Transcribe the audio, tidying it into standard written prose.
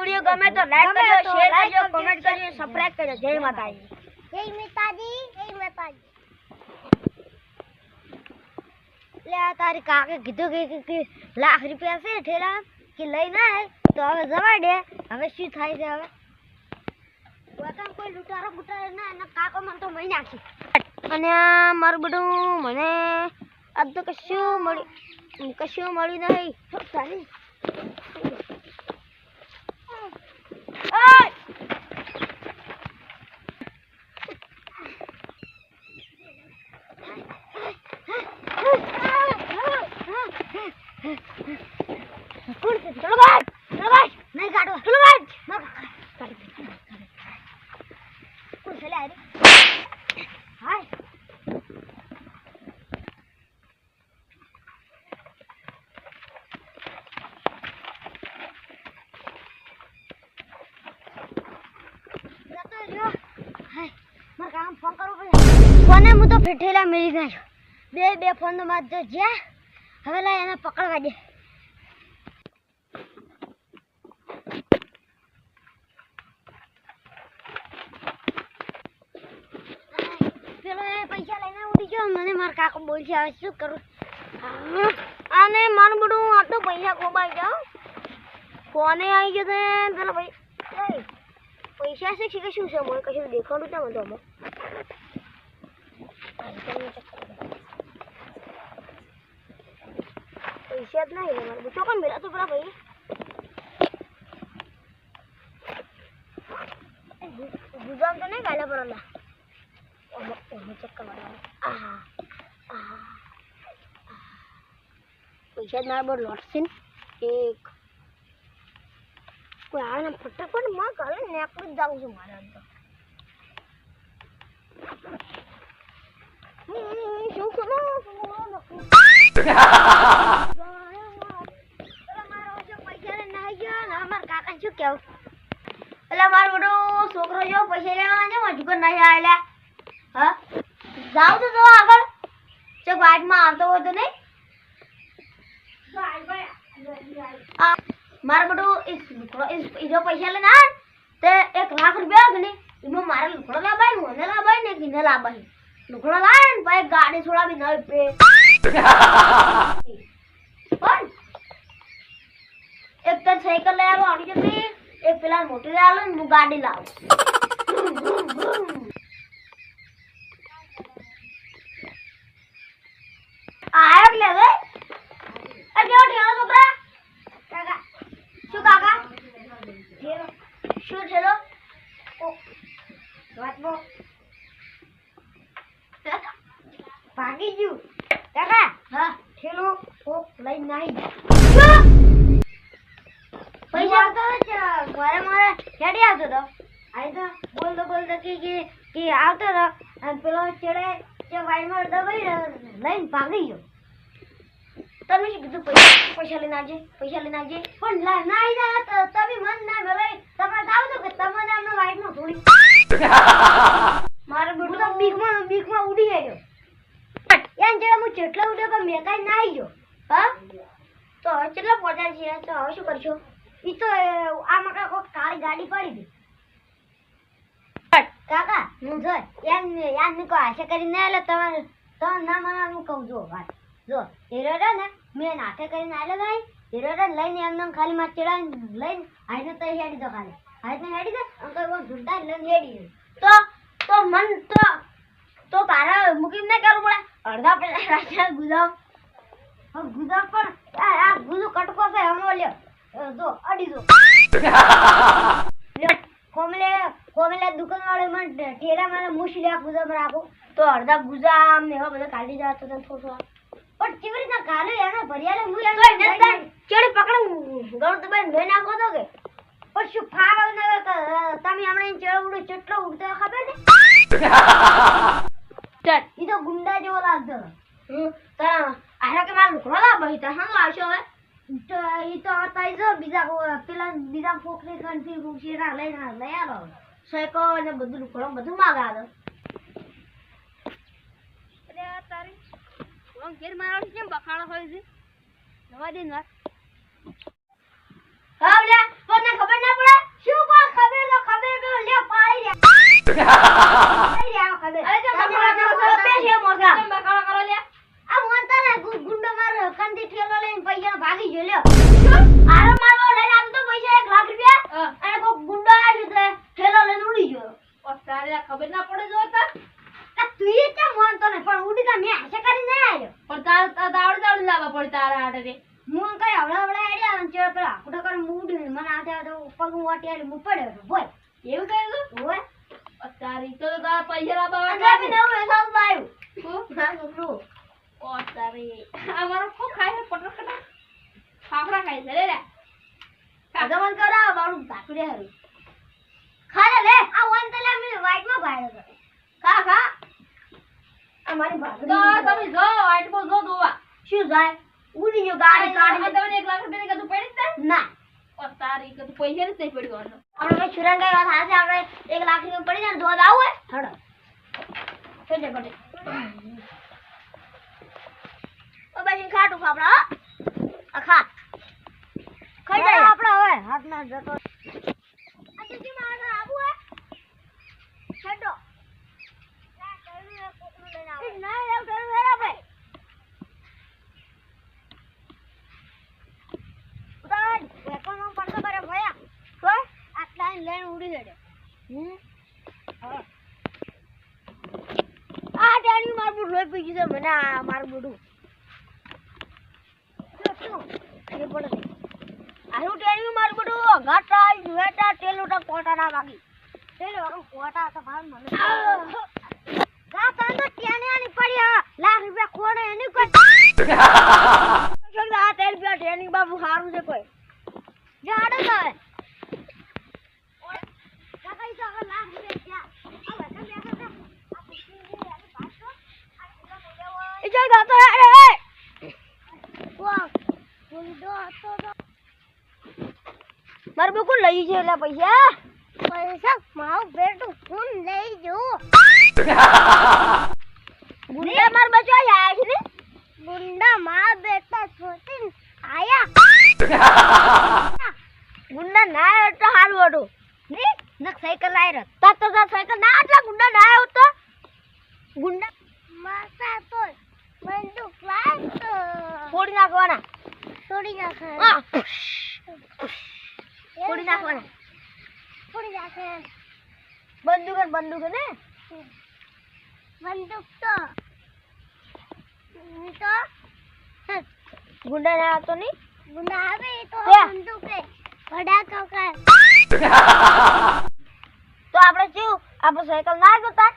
Video ગમે તો like કરજો, શેર કરજો, કમેન્ટ કરજો, સબસ્ક્રાઇબ કરજો. જય માતાજી. જય માતાજી. જય માતાજી. લે આ તારી કાકે કીધું કે લાખ રૂપિયા છે ઠેલા કે લઈને આય તો હવે જવા દે. હવે શું થાય છે હવે વતન કોઈ લૂંટારો બુટારો ના એના કાકો મને તો મહી નાખી. અને મારું બધું મને આજ તો કશું મળ્યું નહીં. તારી नहीं काटो चलो गाइस कौन चले आ रही हाय हाय मार काम फोन करो फोने मु तो फेठेला मिली गयो बे फोन तो मार जो जे હવે લા એને પકડવા દે. પેલો પૈસા લઈને ઉડી ગયો. મને માર કાકો બોલશે હવે શું કરું. આને મારું બધું આટલું પૈસા ખોબાઈ ગયો. ફોને આવી ગયો તો પેલો ભાઈ પૈસા છે કે શું છે મને કશું દેખાડું છે મને તો पैसे नहीं है तो कौन मेरा तो बड़ा भाई गुजाम तो नहीं गाला पड़ला चक्कर मारा पैसा ना बोल लॉट सिन एक कोई आ ना फटाफट मां करे ने આપણે જાવું છે મારા તો શું કરો છોકરો જો પૈસા લેવા ને મજૂર નહીં આવેલા જાવ તો આગળ ચો બાઇકમાં આવતો હોય તો નહીં મારે બધું જો પૈસા લઈને આ તે 1 લાખ રૂપિયા કે નહીં એમાં મારે લુકડો લાવવાય મને લાવવાય ને કિને લાવવાય લુકડો લાવે ને ભાઈ ગાડી છોડાવી નહીં પે પણ એક તો સાયકલ લઈ આવો આવી જતી एक फिलहाल मोटर डालो ने गाड़ी लाओ आया ले गए अरे क्यों ठेलो छोकरा काका शू काका ठेलो शू ठेलो ओ વાત બો ભાગી ગયું કાકા હા ठेलो ઓ લઈ નહીં पैसा तो मारे मारे हेडी आतो तो आई तो बोल दो कि आवतो तो અને પેલો ચડે જે વાઈડ માં દબાઈ લઈને ભાગી ગયો. તમે શું કીધું પૈસા લઈને આવજે પણ ના આવી જાય તો તમે મન ના ભલે તમે જાવ તો કે તમને આમનો વાઈડ માં થોડી મારે બધું તો બીકમાં ઉડી ગયો એમ જેડે હું ચેટલો ઉડ્યો પણ મેં કાઈ ના આવી ગયો હા તો હવે કેટલા પહોંચાડ છે તો હવે શું કરશો ઈ તો આ મકા કોક કાળી ગાડી પડી ગઈ કાકા હું જો એમ નીકો આશા કરીને આલે તમારે તો ના મને હું કહું જો વાત જો હીરો ને મેં નાટક કરીને આલે ભાઈ હીરો લઈને એમને ખાલી માં ચડાઈને લઈને આઈને તો હેડી દો ખાલી આઈને હેડી દે અંકલ વો ઝુંડા લઈને હેડી તો મન તો તારા મુકીમ ને કરું પડે અડધા પેલા રાજા ગુલામ પણ આ ગુલુ કટકો છે હમો લ્યો જો અડી દો કોમલે દુકાન વાળો મને ઠેરા મારા મુશલિયા ગુજામ રાખો તો અડધા ગુજામ ને હવે બધા કાઢી જાતો તને થોડો પણ કેવી રીતના કાલે એને ભરિયાલે હું એમ ચડી પકડ ગળ તો બેન મેં નાખો તો કે પણ શું ફાવ ન તમે હમણે ચડ ઉડો ચટલો ઉડતો ખબર ને ચટ ઈ તો ગુંડા જેવો લાગતો તારા આરા કે માર લુકડો લા બહી તા હા આવશો હવે તો ઈ તો તાઈ જો બીજા ફોકરી કંઠી રૂશીરા લઈ આલો સાયકો ને બધું લુકડો બધું માગા દો અરે તારી ઓમ ઘેર મારો કેમ બખાડો હોય છે જવા દે ને હા લે કોને ખબર ના પડે શું પણ ખબર તો લે પાડી રે પાડી રે ખબર અરે જો તમે છે મોસા કેમ બખાડો કરો લે આ મોંતા ને ગુંડો માર કંદી ઠેલો લઈને પૈસા ભાગી ગયો લ્યો આરો મારવા લઈને આમ તો પૈસા 1 લાખ રૂપિયા અને કો ગુંડો આવ્યો તો ઠેલો લઈને ઉડી ગયો ઓ તારે ખબર ના પડે જો તા આ તું એ કેમ મોંતો ને પણ ઉડી કા મે આશા કરી ન આવ્યો પણ તાર દાવડ લાવવા પડે તારા હાટે રે હું કઈ હવડા આડ્યા અને ચેડ પેલા આકડો કરી મૂડી મને આથે તો પગ વાટી આલી મુ પડ્યો બોય એવું કર્યું ઓય ઓ તારી તો તારા પૈસા લાવવા અને બી નવું એસાસ લાવ્યું હું ના છોકરું ઓ તારી અમારો ખો ખાય છે પટક ફાફડા ખાય છે રે આગમન કરાવ બાળું તાકડે હરું ખાલે લે આ વન તલા મે વાઈટ માં ભાડ્યો તો ખા ખા આ મારી ભાગડી તો તમે જો વાઈટ બો જો દોવા શું જાય ઉડી ગયો ગાડી કાઢી તમને 1 લાખ રૂપિયા કદું પડી જ ના ઓ તારી કદું પૈસા નથી પડ્યો આનો આપણે છુરંગાઈ વાત હાસે આપણે 1 લાખ ની પડી જાય દોદ આવું હડો ફેટે પડે ઓ બાજી ખાટું ખાપડા આ ખા ખાઈ જાય આપણે હવે હાથ ના જતો આ તુજી માં આબુ હે છડો ના કરવી કોકનું લઈને આવે ના લેવ કરવું હે આપણે ઉતાર વેકોનો પડતો કરે ભયા કોઈ આટલા લઈને ઉડી ગયો આ ડાણી મારું લોહી પી ગયું છે મને આ મારું બડું એ પડે આનું ડાણી મારું બડું ઘાટા વેટા તેલુટા કોટા ના વાગી તેલો કોટા તો ભાવ મને કા તો ટાણી આની પડી લાખ રૂપિયા ખોડે એની કોઈ આ તેલ પીવા ટાણી બાબુ સારું છે કોઈ જાડે જાય Ijay gato ya re. Wah, gundo to. Mar bukul લઈ છે લે પૈસા. પૈસા માવ બેટું ફોન લઈ જો. ગુંડા માર બચવા આયા છે ને. ગુંડા માર બેટા છોટીન આયા. ગુંડા ના તો હારું હતું. ને નક સાયકલ લાઈ રત. તો સાયકલ ના આટલા ગુંડા ના આવ્યો તો. ગુંડા માસા તો બંદૂક લાવ તો ફોડી નાખવાના ફોડી નાખે બંદૂક ને બંદૂક તો ગુંડા ના આવતો નહીં ગુંડા આવે તો બંદૂક રે ભડા કાકા તો આપણે શું આપણે સાયકલ ના જતા